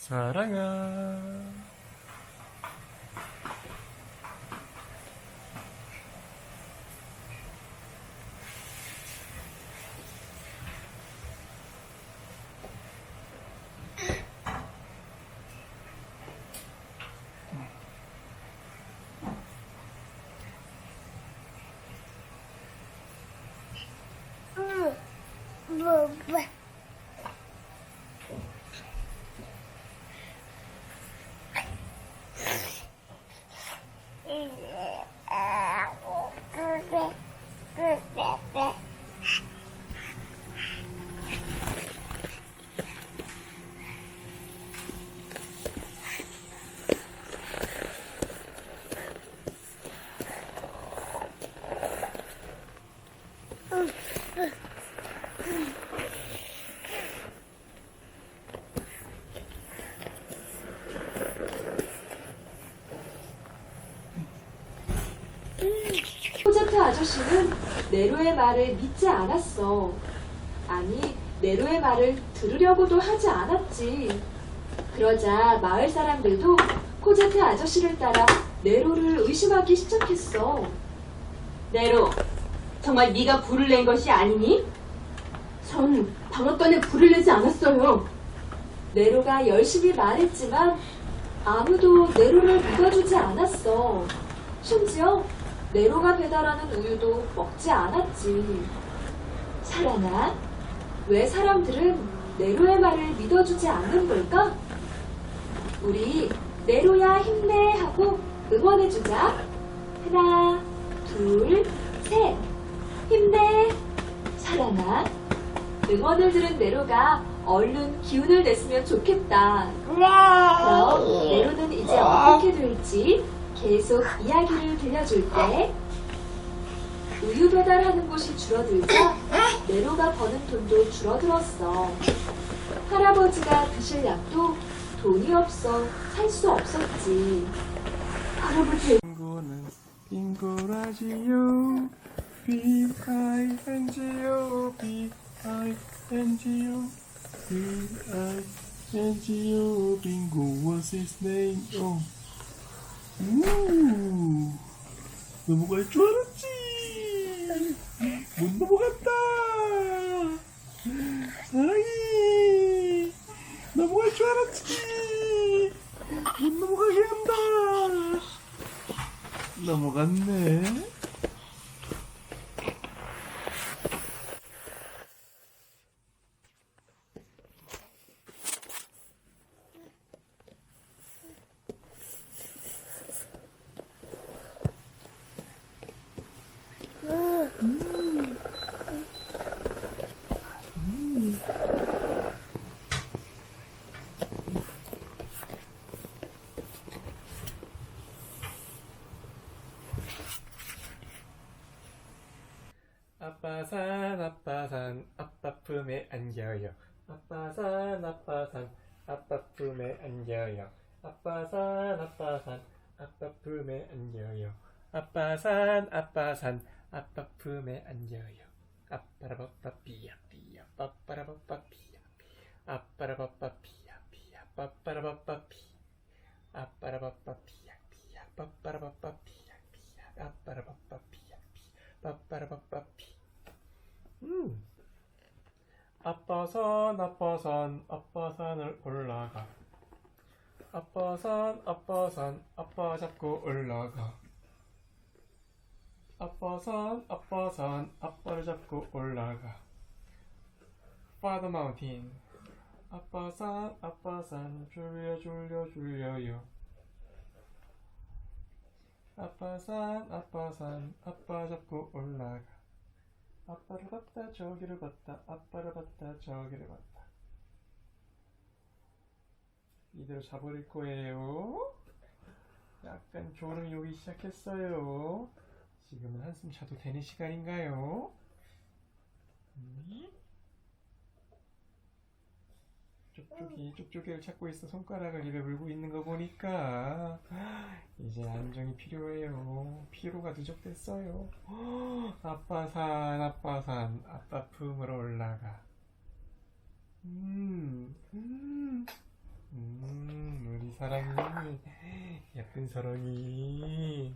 사랑아. 뭐. 코제트 아저씨는 네로의 말을 믿지 않았어. 아니, 네로의 말을 들으려고도 하지 않았지. 그러자 마을 사람들도 코제트 아저씨를 따라 네로를 의심하기 시작했어. 네로, 정말 네가 불을 낸 것이 아니니? 전 방앗간에 불을 내지 않았어요. 네로가 열심히 말했지만 아무도 네로를 믿어주지 않았어. 심지어 네로가 배달하는 우유도 먹지 않았지. 사랑아, 왜 사람들은 네로의 말을 믿어주지 않는 걸까? 우리 네로야 힘내 하고 응원해주자. 하나, 둘, 셋. 힘내. 사랑아, 응원을 들은 네로가 얼른 기운을 냈으면 좋겠다. 그럼 네로는 이제 어떻게 될지 계속 이야기를 들려줄게. 우유 배달하는 곳이 줄어들자 네로가 버는 돈도 줄어들었어. 할아버지가 드실 약도 돈이 없어 살 수 없었지. 할아버지, 빙고는 빙고라지요. B-I-N-G-O B-I-N-G-O B-I-N-G-O 빙고 what's his name? 넘어갈 줄 알았지. 못 넘어갔다. 사랑이 넘어갈 줄 알았지. 못 넘어가게 한다. 넘어갔네. 아빠산 아빠 품에 안겨요. 아빠산 아빠 품에 안겨요. 아빠산 아빠 품에 안겨요. 아빠산 아빠 품에 안겨요. 아빠라바빠 삐야 삐야 빠빠라바빠 삐야 아빠라바빠 삐야 삐야 빠빠라바빠 삐 아빠라바빠 삐야 삐야 빠빠라바빠 삐야 삐야 아빠라바빠 삐야 삐 빠빠라바빠 삐 아빠산을 올라가. 아빠 잡고 올라가. 아빠를 잡고 올라가. Father Mountain. 아빠산, 졸려요. 아빠산, 아빠 잡고 올라가. 아빠를 봤다 저기를 봤다 아빠를 봤다 저기를 봤다. 이대로 자버릴 거예요. 약간 졸음이 오기 시작했어요. 지금은 한숨 자도 되는 시간인가요? 쪽쪽이를 찾고 있어. 손가락을 입에 물고 있는 거 보니까 이제 안정이 필요해요. 피로가 누적됐어요. 아빠산 아빠 품으로 올라가. 사랑이 예쁜 사랑이